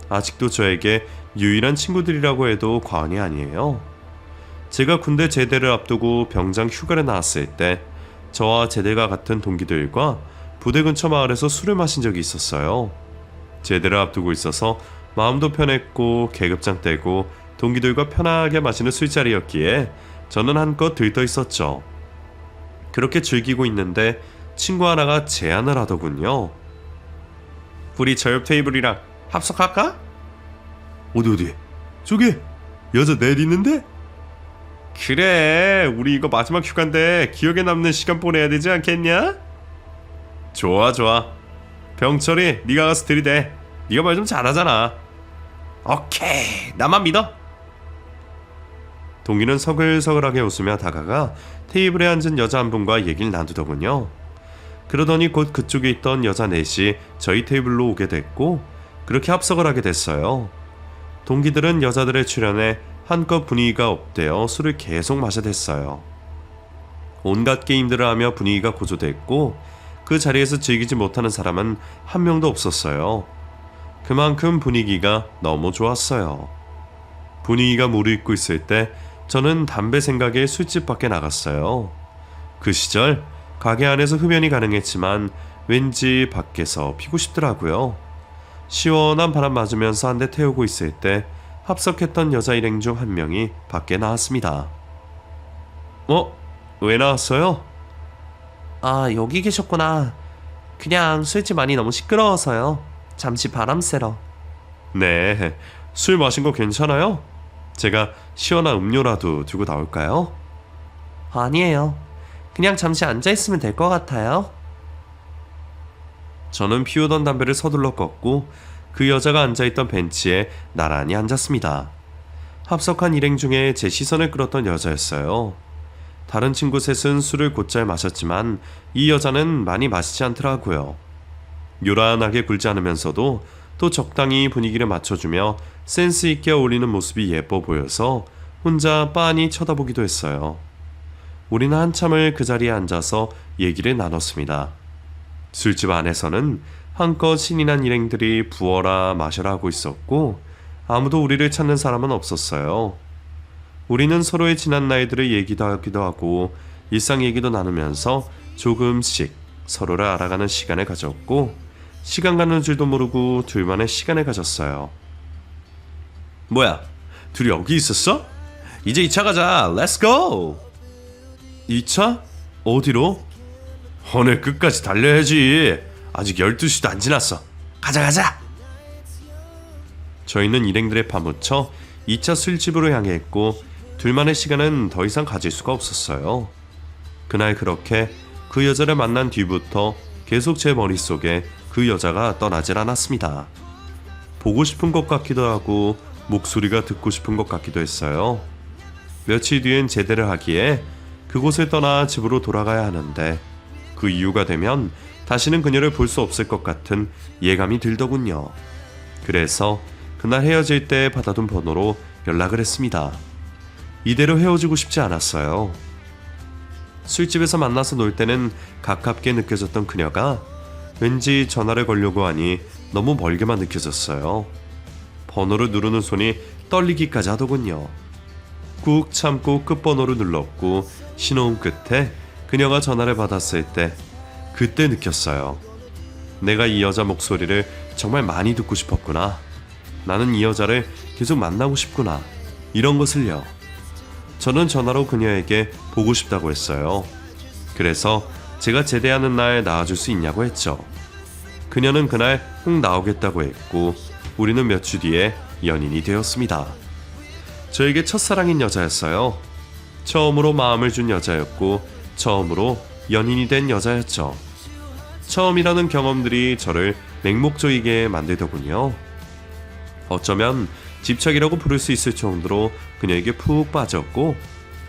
아직도 저에게 유일한 친구들이라고 해도 과언이 아니에요. 제가 군대 제대를 앞두고 병장 휴가를 나왔을 때 저와 제대가 같은 동기들과 부대 근처 마을에서 술을 마신 적이 있었어요. 제대를 앞두고 있어서 마음도 편했고 계급장 떼고 동기들과 편하게 마시는 술자리였기에 저는 한껏 들떠 있었죠. 그렇게 즐기고 있는데 친구 하나가 제안을 하더군요. 우리 저 옆 테이블이랑 합석할까? 어디? 저기 여자 넷 있는데? 그래, 우리 이거 마지막 휴가인데 기억에 남는 시간 보내야 되지 않겠냐? 좋아. 병철이 네가 가서 들이대. 네가 말 좀 잘하잖아. 오케이, 나만 믿어. 동기는 서글서글하게 웃으며 다가가 테이블에 앉은 여자 한 분과 얘기를 나누더군요. 그러더니 곧 그쪽에 있던 여자 넷이 저희 테이블로 오게 됐고 그렇게 합석을 하게 됐어요. 동기들은 여자들의 출연에 한껏 분위기가 업되어 술을 계속 마셔댔어요. 온갖 게임들을 하며 분위기가 고조됐고 그 자리에서 즐기지 못하는 사람은 한 명도 없었어요. 그만큼 분위기가 너무 좋았어요. 분위기가 무르익고 있을 때 저는 담배 생각에 술집 밖에 나갔어요. 그 시절 가게 안에서 흡연이 가능했지만 왠지 밖에서 피고 싶더라고요. 시원한 바람 맞으면서 한 대 태우고 있을 때 합석했던 여자 일행 중 한 명이 밖에 나왔습니다. 왜 나왔어요? 아, 여기 계셨구나. 그냥 술집 안이 너무 시끄러워서요. 잠시 바람 쐬러. 네, 술 마신 거 괜찮아요? 제가 시원한 음료라도 두고 나올까요? 아니에요. 그냥 잠시 앉아있으면 될 것 같아요. 저는 피우던 담배를 서둘러 껐고 그 여자가 앉아있던 벤치에 나란히 앉았습니다. 합석한 일행 중에 제 시선을 끌었던 여자였어요. 다른 친구 셋은 술을 곧잘 마셨지만 이 여자는 많이 마시지 않더라고요. 요란하게 굴지 않으면서도 또 적당히 분위기를 맞춰주며 센스 있게 어울리는 모습이 예뻐 보여서 혼자 빤히 쳐다보기도 했어요. 우리는 한참을 그 자리에 앉아서 얘기를 나눴습니다. 술집 안에서는 한껏 신이 난 일행들이 부어라 마셔라 하고 있었고 아무도 우리를 찾는 사람은 없었어요. 우리는 서로의 지난 나이들을 얘기도 하기도 하고 일상 얘기도 나누면서 조금씩 서로를 알아가는 시간을 가졌고 시간 가는 줄도 모르고 둘만의 시간을 가졌어요. 뭐야, 둘이 여기 있었어? 이제 2차 가자. 렛츠 고! 2차? 어디로? 오늘 끝까지 달려야지. 아직 12시도 안 지났어. 가자. 저희는 일행들에 파묻혀 2차 술집으로 향했고 둘만의 시간은 더 이상 가질 수가 없었어요. 그날 그렇게 그 여자를 만난 뒤부터 계속 제 머릿속에 그 여자가 떠나질 않았습니다. 보고 싶은 것 같기도 하고 목소리가 듣고 싶은 것 같기도 했어요. 며칠 뒤엔 제대를 하기에 그곳을 떠나 집으로 돌아가야 하는데 그 이유가 되면 다시는 그녀를 볼 수 없을 것 같은 예감이 들더군요. 그래서 그날 헤어질 때 받아둔 번호로 연락을 했습니다. 이대로 헤어지고 싶지 않았어요. 술집에서 만나서 놀 때는 가깝게 느껴졌던 그녀가 왠지 전화를 걸려고 하니 너무 멀게만 느껴졌어요. 번호를 누르는 손이 떨리기까지 하더군요. 꾹 참고 끝번호를 눌렀고 신호음 끝에 그녀가 전화를 받았을 때 그때 느꼈어요. 내가 이 여자 목소리를 정말 많이 듣고 싶었구나. 나는 이 여자를 계속 만나고 싶구나. 이런 것을요. 저는 전화로 그녀에게 보고 싶다고 했어요. 그래서 제가 제대하는 날 나와줄 수 있냐고 했죠. 그녀는 그날 꼭 나오겠다고 했고 우리는 몇 주 뒤에 연인이 되었습니다. 저에게 첫사랑인 여자였어요. 처음으로 마음을 준 여자였고 처음으로 연인이 된 여자였죠. 처음이라는 경험들이 저를 맹목적이게 만들더군요. 어쩌면 집착이라고 부를 수 있을 정도로 그녀에게 푹 빠졌고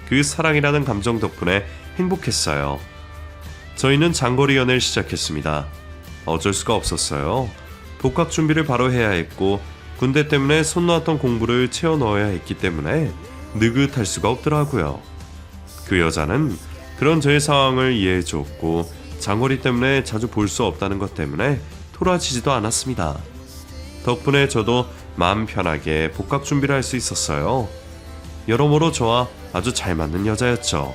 그 사랑이라는 감정 덕분에 행복했어요. 저희는 장거리 연애를 시작했습니다. 어쩔 수가 없었어요. 복학 준비를 바로 해야 했고 군대 때문에 손 놓았던 공부를 채워 넣어야 했기 때문에 느긋할 수가 없더라고요. 그 여자는 그런 저의 상황을 이해해줬고 장거리 때문에 자주 볼 수 없다는 것 때문에 토라지지도 않았습니다. 덕분에 저도 마음 편하게 복학 준비를 할 수 있었어요. 여러모로 저와 아주 잘 맞는 여자였죠.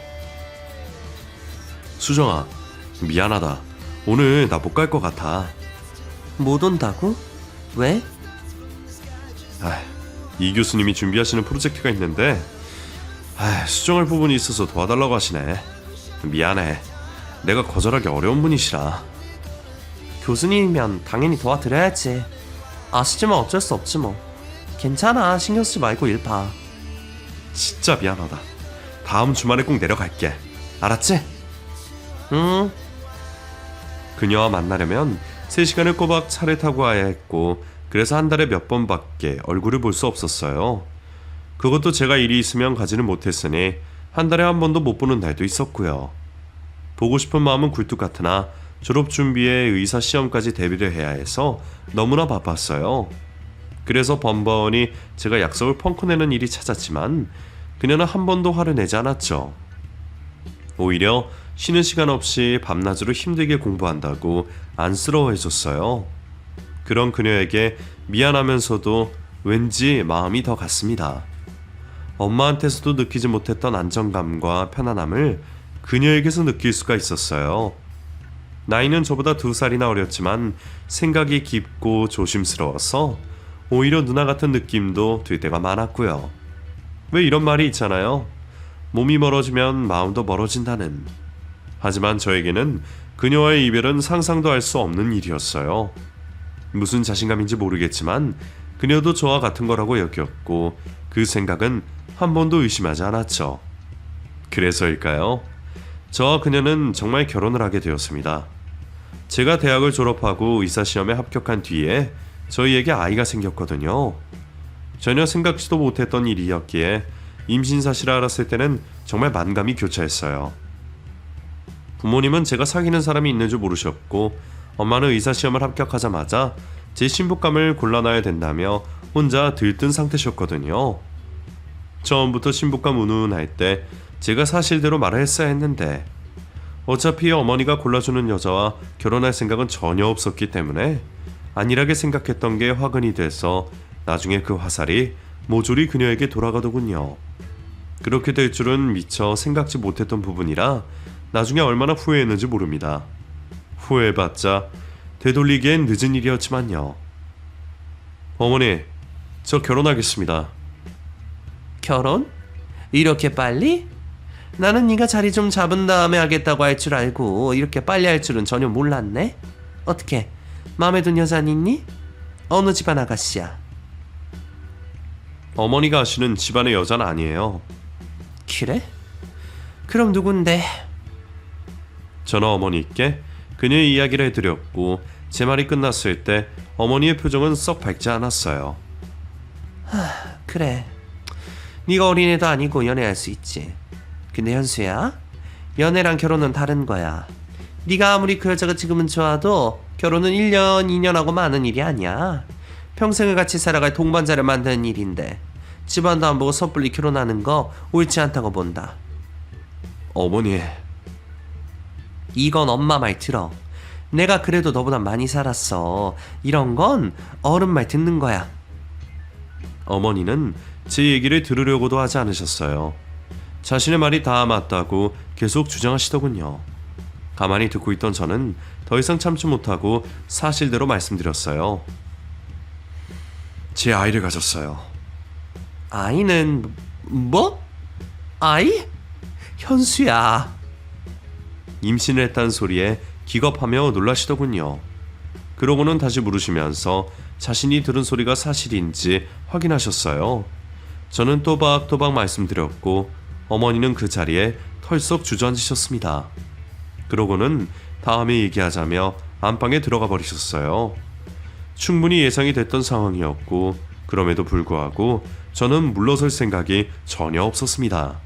수정아, 미안하다. 오늘 나 못 갈 것 같아. 못 온다고? 왜? 이 교수님이 준비하시는 프로젝트가 있는데 수정할 부분이 있어서 도와달라고 하시네. 미안해. 내가 거절하기 어려운 분이시라. 교수님이면 당연히 도와드려야지. 아시지만 어쩔 수 없지 뭐. 괜찮아, 신경 쓰지 말고 일 봐. 진짜 미안하다. 다음 주말에 꼭 내려갈게. 알았지? 응. 그녀와 만나려면 3시간을 꼬박 차를 타고 와야 했고, 그래서 한 달에 몇 번밖에 얼굴을 볼 수 없었어요. 그것도 제가 일이 있으면 가지는 못했으니 한 달에 한 번도 못 보는 날도 있었고요. 보고 싶은 마음은 굴뚝 같으나 졸업 준비에 의사 시험까지 대비를 해야 해서 너무나 바빴어요. 그래서 번번이 제가 약속을 펑크 내는 일이 찾았지만 그녀는 한 번도 화를 내지 않았죠. 오히려 쉬는 시간 없이 밤낮으로 힘들게 공부한다고 안쓰러워해줬어요. 그런 그녀에게 미안하면서도 왠지 마음이 더 갔습니다. 엄마한테서도 느끼지 못했던 안정감과 편안함을 그녀에게서 느낄 수가 있었어요. 나이는 저보다 2살이나 어렸지만 생각이 깊고 조심스러워서 오히려 누나 같은 느낌도 들 때가 많았고요. 왜 이런 말이 있잖아요. 몸이 멀어지면 마음도 멀어진다는. 하지만 저에게는 그녀와의 이별은 상상도 할 수 없는 일이었어요. 무슨 자신감인지 모르겠지만 그녀도 저와 같은 거라고 여겼고 그 생각은 한 번도 의심하지 않았죠. 그래서일까요? 저와 그녀는 정말 결혼을 하게 되었습니다. 제가 대학을 졸업하고 의사시험에 합격한 뒤에 저희에게 아이가 생겼거든요. 전혀 생각지도 못했던 일이었기에 임신 사실을 알았을 때는 정말 만감이 교차했어요. 부모님은 제가 사귀는 사람이 있는 줄 모르셨고 엄마는 의사시험을 합격하자마자 제 신부감을 골라놔야 된다며 혼자 들뜬 상태셨거든요. 처음부터 신부감 운운할 때 제가 사실대로 말을 했어야 했는데 어차피 어머니가 골라주는 여자와 결혼할 생각은 전혀 없었기 때문에 안일하게 생각했던 게 화근이 돼서 나중에 그 화살이 모조리 그녀에게 돌아가더군요. 그렇게 될 줄은 미처 생각지 못했던 부분이라 나중에 얼마나 후회했는지 모릅니다. 후회해봤자 되돌리기엔 늦은 일이었지만요. 어머니, 저 결혼하겠습니다. 결혼? 이렇게 빨리? 나는 네가 자리 좀 잡은 다음에 하겠다고 할 줄 알고 이렇게 빨리 할 줄은 전혀 몰랐네. 어떻게 마음에 든 여자는 있니? 어느 집안 아가씨야? 어머니가 아시는 집안의 여자는 아니에요. 그래? 그럼 누군데? 저는 어머니께 그녀의 이야기를 해드렸고 제 말이 끝났을 때 어머니의 표정은 썩 밝지 않았어요. 그래, 네가 어린애도 아니고 연애할 수 있지. 근데 현수야, 연애랑 결혼은 다른 거야. 네가 아무리 그 여자가 지금은 좋아도 결혼은 1년, 2년 하고 마는 일이 아니야. 평생을 같이 살아갈 동반자를 만드는 일인데 집안도 안 보고 섣불리 결혼하는 거 옳지 않다고 본다. 어머니, 이건 엄마 말 들어. 내가 그래도 너보다 많이 살았어. 이런 건 어른 말 듣는 거야. 어머니는 제 얘기를 들으려고도 하지 않으셨어요. 자신의 말이 다 맞다고 계속 주장하시더군요. 가만히 듣고 있던 저는 더 이상 참지 못하고 사실대로 말씀드렸어요. 제 아이를 가졌어요. 아이는 뭐? 아이? 현수야. 임신을 했다는 소리에 기겁하며 놀라시더군요. 그러고는 다시 물으시면서 자신이 들은 소리가 사실인지 확인하셨어요. 저는 또박또박 말씀드렸고 어머니는 그 자리에 털썩 주저앉으셨습니다. 그러고는 다음에 얘기하자며 안방에 들어가 버리셨어요. 충분히 예상이 됐던 상황이었고 그럼에도 불구하고 저는 물러설 생각이 전혀 없었습니다.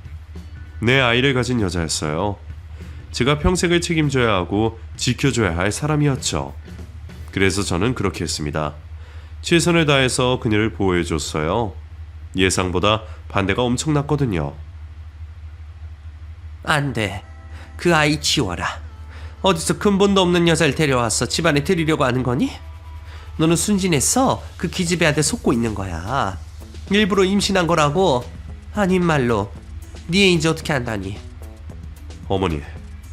내 아이를 가진 여자였어요. 제가 평생을 책임져야 하고 지켜줘야 할 사람이었죠. 그래서 저는 그렇게 했습니다. 최선을 다해서 그녀를 보호해줬어요. 예상보다 반대가 엄청났거든요. 안 돼. 그 아이 치워라. 어디서 근본도 없는 여자를 데려와서 집안에 들이려고 하는 거니? 너는 순진해서 그 기집애한테 속고 있는 거야. 일부러 임신한 거라고. 아닌 말로 네 애인지 어떻게 안다니. 어머니,